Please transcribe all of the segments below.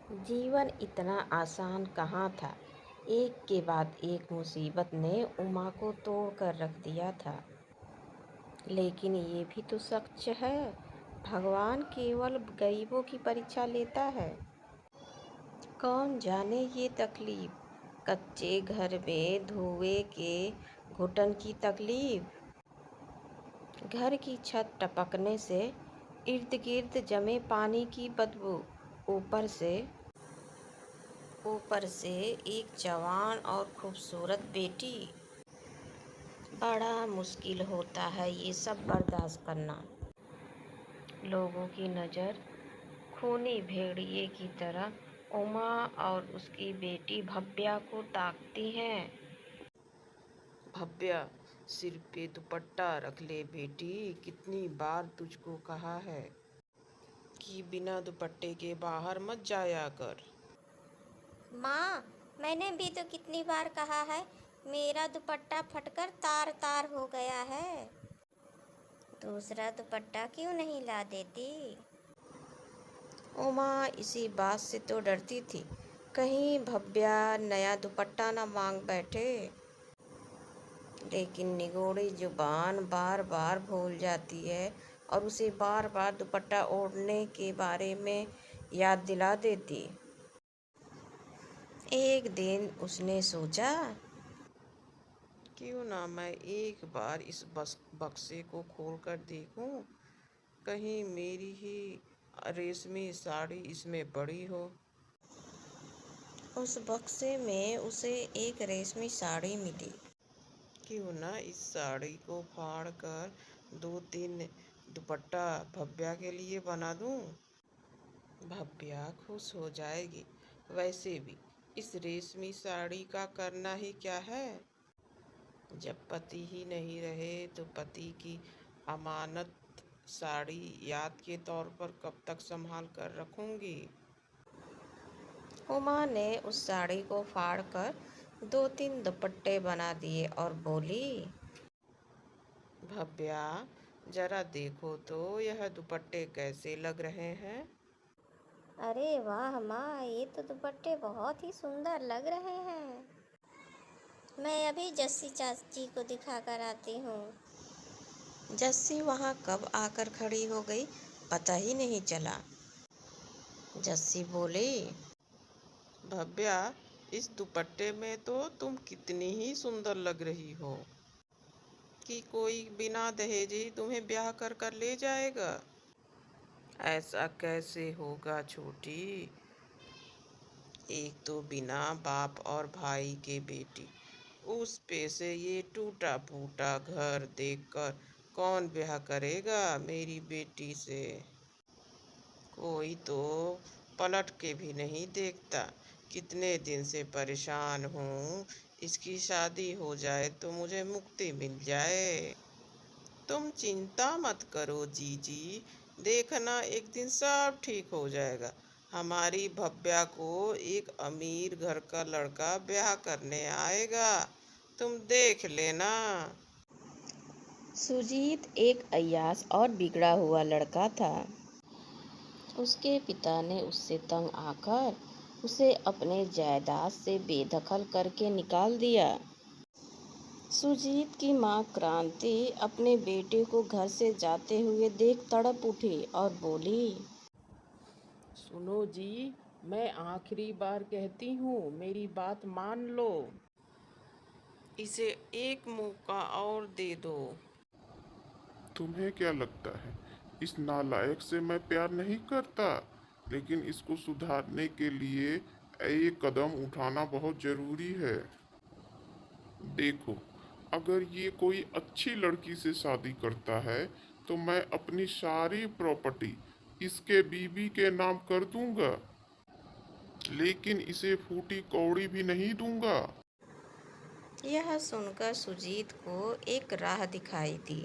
जीवन इतना आसान कहाँ था। एक के बाद एक मुसीबत ने उमा को तोड़ कर रख दिया था। लेकिन ये भी तो सच है, भगवान केवल गरीबों की परीक्षा लेता है। कौन जाने ये तकलीफ, कच्चे घर में धुएं के घुटन की तकलीफ। घर की छत टपकने से इर्द गिर्द जमे पानी की बदबू, ऊपर से ऊपर से एक जवान और खूबसूरत बेटी। बड़ा मुश्किल होता है ये सब बर्दाश्त करना। लोगों की नज़र खूनी भेड़िए की तरह उमा और उसकी बेटी भव्या को ताकती है। भव्या, सिर पे दुपट्टा रख ले बेटी। कितनी बार तुझको कहा है कि बिना दुपट्टे के बाहर मत जाया कर। माँ, मैंने भी तो कितनी बार कहा है, मेरा दुपट्टा फटकर तार तार हो गया है। दूसरा दुपट्टा क्यों नहीं ला देती? उमा इसी बात से तो डरती थी, कहीं भव्या नया दुपट्टा न मांग बैठे। लेकिन निगोड़ी जुबान बार बार भूल जाती है और उसे बार बार दुपट्टा ओढ़ने के बारे में याद दिला देती। एक दिन उसने सोचा, क्यों ना मैं एक बार इस बक्से को खोल कर देखूं, कहीं मेरी ही रेशमी साड़ी इसमें पड़ी हो। उस बक्से में उसे एक रेशमी साड़ी मिली। क्यों ना इस साड़ी को फाड़ कर दो तीन दुपट्टा भव्या के लिए बना दूं। भव्या खुश हो जाएगी। वैसे भी इस रेशमी साड़ी का करना ही क्या है। जब पति ही नहीं रहे तो पति की अमानत साड़ी याद के तौर पर कब तक संभाल कर रखूंगी। उमा ने उस साड़ी को फाड़ कर दो तीन दुपट्टे बना दिए और बोली, भव्या, जरा देखो तो यह दुपट्टे कैसे लग रहे हैं। अरे वाह माँ, ये तो दुपट्टे बहुत ही सुंदर लग रहे हैं। मैं अभी जस्सी चाची को दिखा कर आती हूँ। जस्सी वहाँ कब आकर खड़ी हो गई, पता ही नहीं चला। जस्सी बोली, भव्या, इस दुपट्टे में तो तुम कितनी ही सुंदर लग रही हो कि कोई बिना दहेज ही तुम्हें ब्याह कर कर ले जाएगा। ऐसा कैसे होगा छोटी। एक तो बिना बाप और भाई के बेटी, उस पे से ये टूटा फूटा घर देखकर कौन ब्याह करेगा मेरी बेटी से। कोई तो पलट के भी नहीं देखता। कितने दिन से परेशान हूँ, इसकी शादी हो जाए तो मुझे मुक्ति मिल जाए। तुम चिंता मत करो जीजी, देखना एक दिन सब ठीक हो जाएगा। हमारी भव्या को एक अमीर घर का लड़का ब्याह करने आएगा, तुम देख लेना। सुजीत एक अय्याश और बिगड़ा हुआ लड़का था। उसके पिता ने उससे तंग आकर उसे अपने जायदाद से बेदखल करके निकाल दिया। सुजीत की माँ क्रांति अपने बेटे को घर से जाते हुए देख तड़प उठी और बोली, सुनो जी, मैं आखिरी बार कहती हूँ, मेरी बात मान लो। इसे एक मौका और दे दो। तुम्हें क्या लगता है इस नालायक से मैं प्यार नहीं करता? लेकिन इसको सुधारने के लिए एक कदम उठाना बहुत जरूरी है। देखो, अगर ये कोई अच्छी लड़की से शादी करता है तो मैं अपनी सारी प्रॉपर्टी इसके बीवी के नाम कर दूंगा, लेकिन इसे फूटी कौड़ी भी नहीं दूंगा। यह सुनकर सुजीत को एक राह दिखाई दी।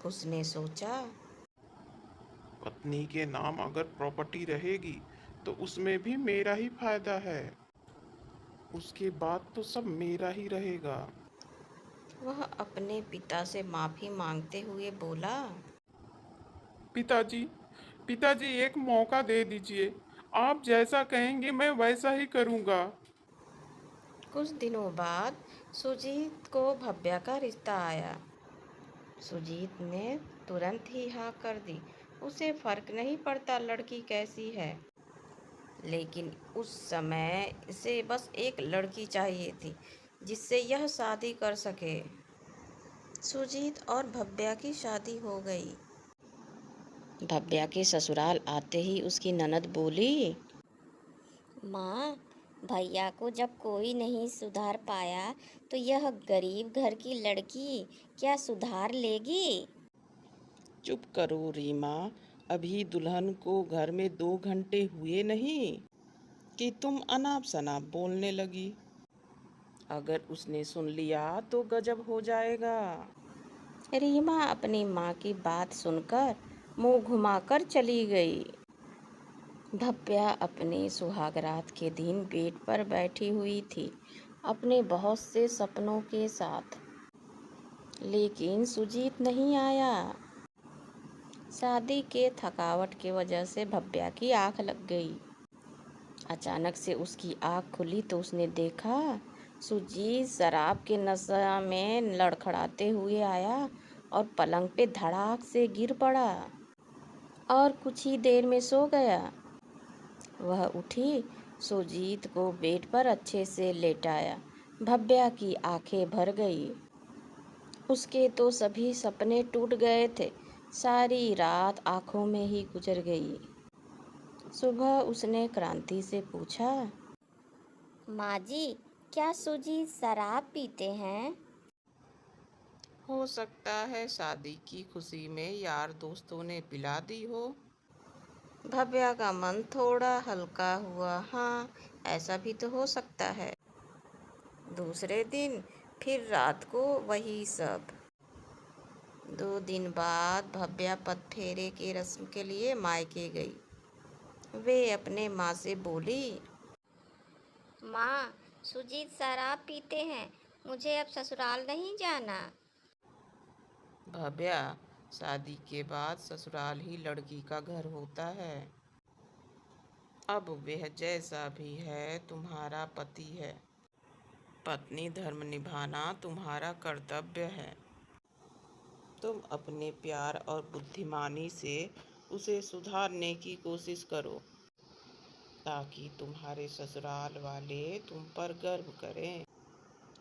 उसने सोचा, पत्नी के नाम अगर प्रॉपर्टी रहेगी तो उसमें भी मेरा ही फायदा है। उसके बाद तो सब मेरा ही रहेगा। वह अपने पिता से माफी मांगते हुए बोला, पिताजी, पिताजी एक मौका दे दीजिए। आप जैसा कहेंगे मैं वैसा ही करूँगा। कुछ दिनों बाद सुजीत को भव्या का रिश्ता आया। सुजीत ने तुरंत ही हाँ कर दी। उसे फर्क नहीं पड़ता लड़की कैसी है, लेकिन उस समय इसे बस एक लड़की चाहिए थी जिससे यह शादी कर सके। सुजीत और भव्या की शादी हो गई। भव्या के ससुराल आते ही उसकी ननद बोली, माँ, भैया को जब कोई नहीं सुधार पाया तो यह गरीब घर की लड़की क्या सुधार लेगी? चुप करो रीमा, अभी दुल्हन को घर में 2 घंटे हुए नहीं कि तुम अनाप शनाप बोलने लगी। अगर उसने सुन लिया तो गजब हो जाएगा। रीमा अपनी माँ की बात सुनकर मुंह घुमाकर चली गई। भव्या अपने सुहागरात के दिन बेड पर बैठी हुई थी, अपने बहुत से सपनों के साथ। लेकिन सुजीत नहीं आया। शादी के थकावट की वजह से भव्या की आंख लग गई। अचानक से उसकी आंख खुली तो उसने देखा सुजीत शराब के नशा में लड़खड़ाते हुए आया और पलंग पे धड़ाक से गिर पड़ा और कुछ ही देर में सो गया। वह उठी, सुजीत को बेड पर अच्छे से लेटाया। भव्या की आंखें भर गई। उसके तो सभी सपने टूट गए थे। सारी रात आंखों में ही गुजर गई। सुबह उसने क्रांति से पूछा, माँ जी, क्या सुजीत शराब पीते हैं? हो सकता है शादी की खुशी में यार दोस्तों ने पिला दी हो। भव्या का मन थोड़ा हल्का हुआ। हाँ, ऐसा भी तो हो सकता है। दूसरे दिन फिर रात को वही सब। 2 दिन बाद भव्या पद फेरे की रस्म के लिए मायके गई। वे अपने माँ से बोली, माँ, सुजीत शराब पीते हैं, मुझे अब ससुराल नहीं जाना। भव्या, शादी के बाद ससुराल ही लड़की का घर होता है। अब वह जैसा भी है तुम्हारा पति है। पत्नी धर्म निभाना तुम्हारा कर्तव्य है। तुम अपने प्यार और बुद्धिमानी से उसे सुधारने की कोशिश करो, ताकि तुम्हारे ससुराल वाले तुम पर गर्व करें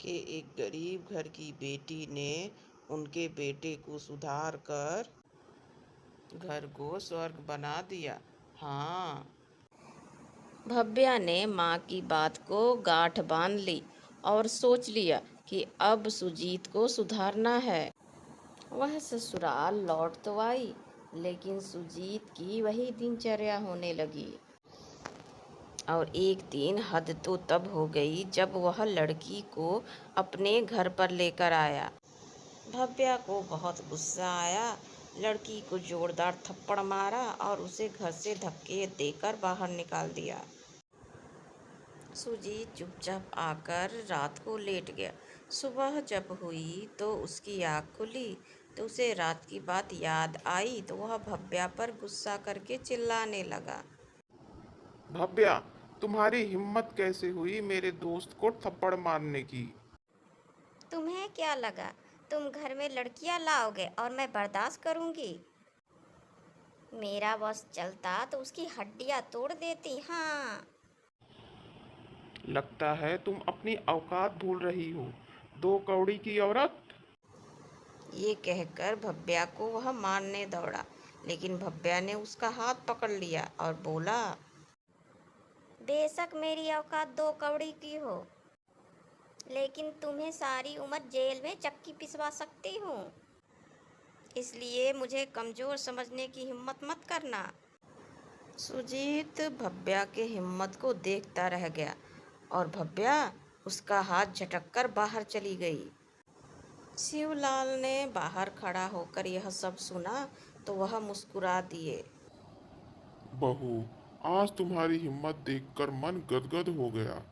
कि एक गरीब घर की बेटी ने उनके बेटे को सुधार कर घर को स्वर्ग बना दिया। हाँ। भव्या ने माँ की बात को गांठ बांध ली और सोच लिया कि अब सुजीत को सुधारना है। वह ससुराल लौट तो आई, लेकिन सुजीत की वही दिनचर्या होने लगी। और एक दिन हद तो तब हो गई जब वह लड़की को अपने घर पर लेकर आया। भव्या को बहुत गुस्सा आया। लड़की को जोरदार थप्पड़ मारा और उसे घर से धक्के देकर बाहर निकाल दिया। सुजीत चुपचाप आकर रात को लेट गया। सुबह जब हुई तो उसकी आँख खुली तो उसे रात की बात याद आई तो वह भव्या पर गुस्सा करके चिल्लाने लगा, भव्या, तुम्हारी हिम्मत कैसे हुई मेरे दोस्त को थप्पड़ मारने की? तुम्हें क्या लगा तुम घर में लड़कियां लाओगे और मैं बर्दाश्त करूंगी? मेरा बस चलता तो उसकी हड्डियां तोड़ देती। हाँ। लगता है तुम अपनी औकात भूल रही हो, 2 कौड़ी की औरत। ये कहकर भव्या को वह मारने दौड़ा, लेकिन भव्या ने उसका हाथ पकड़ लिया और बोला, बेशक मेरी औकात 2 कौड़ी की हो, लेकिन तुम्हें सारी उम्र जेल में चक्की पिसवा सकती हूँ। इसलिए मुझे कमज़ोर समझने की हिम्मत मत करना। सुजीत भव्या के हिम्मत को देखता रह गया और भव्या उसका हाथ झटककर बाहर चली गई। शिवलाल ने बाहर खड़ा होकर यह सब सुना तो वह मुस्कुरा दिए। बहू, आज तुम्हारी हिम्मत देखकर मन गदगद हो गया।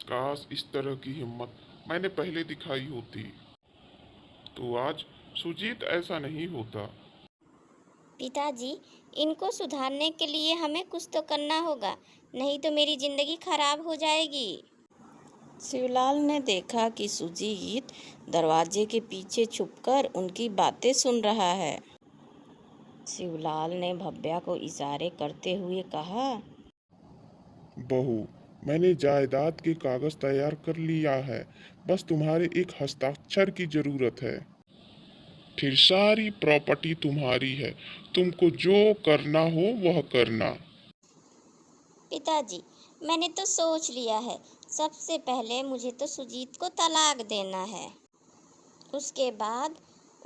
काश इस तरह की हिम्मत मैंने पहले दिखाई होती, तो आज सुजीत ऐसा नहीं होता। पिताजी, इनको सुधारने के लिए हमें कुछ तो करना होगा, नहीं तो मेरी ज़िंदगी खराब हो जाएगी। शिवलाल ने देखा कि सुजीत दरवाजे के पीछे छुपकर उनकी बातें सुन रहा है। शिवलाल ने भव्या को इशारे करते हुए कहा, बहू, मैंने जायदाद के कागज तैयार कर लिया है, बस तुम्हारे एक हस्ताक्षर की जरूरत है। फिर सारी प्रॉपर्टी तुम्हारी है, तुमको जो करना हो वह करना। पिताजी, मैंने तो सोच लिया है। सबसे पहले मुझे तो सुजीत को तलाक देना है। उसके बाद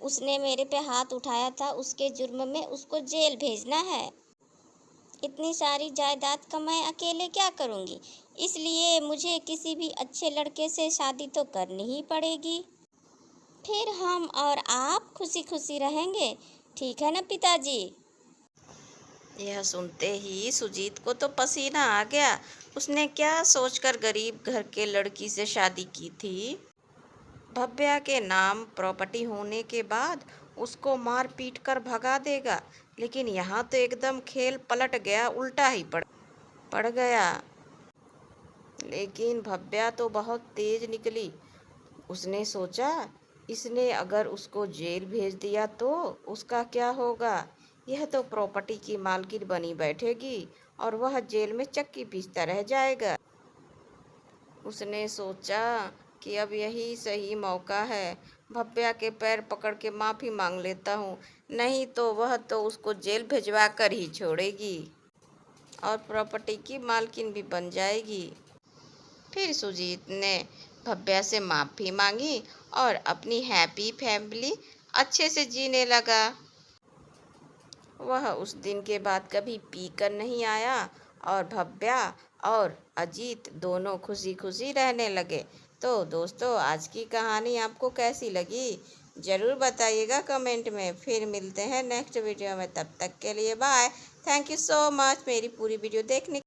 उसने मेरे पे हाथ उठाया था, उसके जुर्म में उसको जेल भेजना है। इतनी सारी जायदाद का मैं अकेले क्या करूँगी, इसलिए मुझे किसी भी अच्छे लड़के से शादी तो करनी ही पड़ेगी। फिर हम और आप खुशी खुशी रहेंगे, ठीक है ना पिताजी? यह सुनते ही सुजीत को तो पसीना आ गया। उसने क्या सोचकर गरीब घर के लड़की से शादी की थी। भव्या के नाम प्रॉपर्टी होने के बाद उसको मार पीट कर भगा देगा, लेकिन यहाँ तो एकदम खेल पलट गया, उल्टा ही पड़ गया। लेकिन भव्या तो बहुत तेज निकली। उसने सोचा, इसने अगर उसको जेल भेज दिया तो उसका क्या होगा। यह तो प्रॉपर्टी की मालकिन बनी बैठेगी और वह जेल में चक्की पीसता रह जाएगा। उसने सोचा कि अब यही सही मौका है, भव्या के पैर पकड़ के माफ़ी मांग लेता हूँ, नहीं तो वह तो उसको जेल भिजवा कर ही छोड़ेगी और प्रॉपर्टी की मालकिन भी बन जाएगी। फिर सुजीत ने भव्या से माफ़ी मांगी और अपनी हैप्पी फैमिली अच्छे से जीने लगा। वह उस दिन के बाद कभी पी कर नहीं आया और भव्या और अजीत दोनों खुशी खुशी रहने लगे। तो दोस्तों, आज की कहानी आपको कैसी लगी ज़रूर बताइएगा कमेंट में। फिर मिलते हैं नेक्स्ट वीडियो में, तब तक के लिए bye. Thank you so much मेरी पूरी वीडियो देखने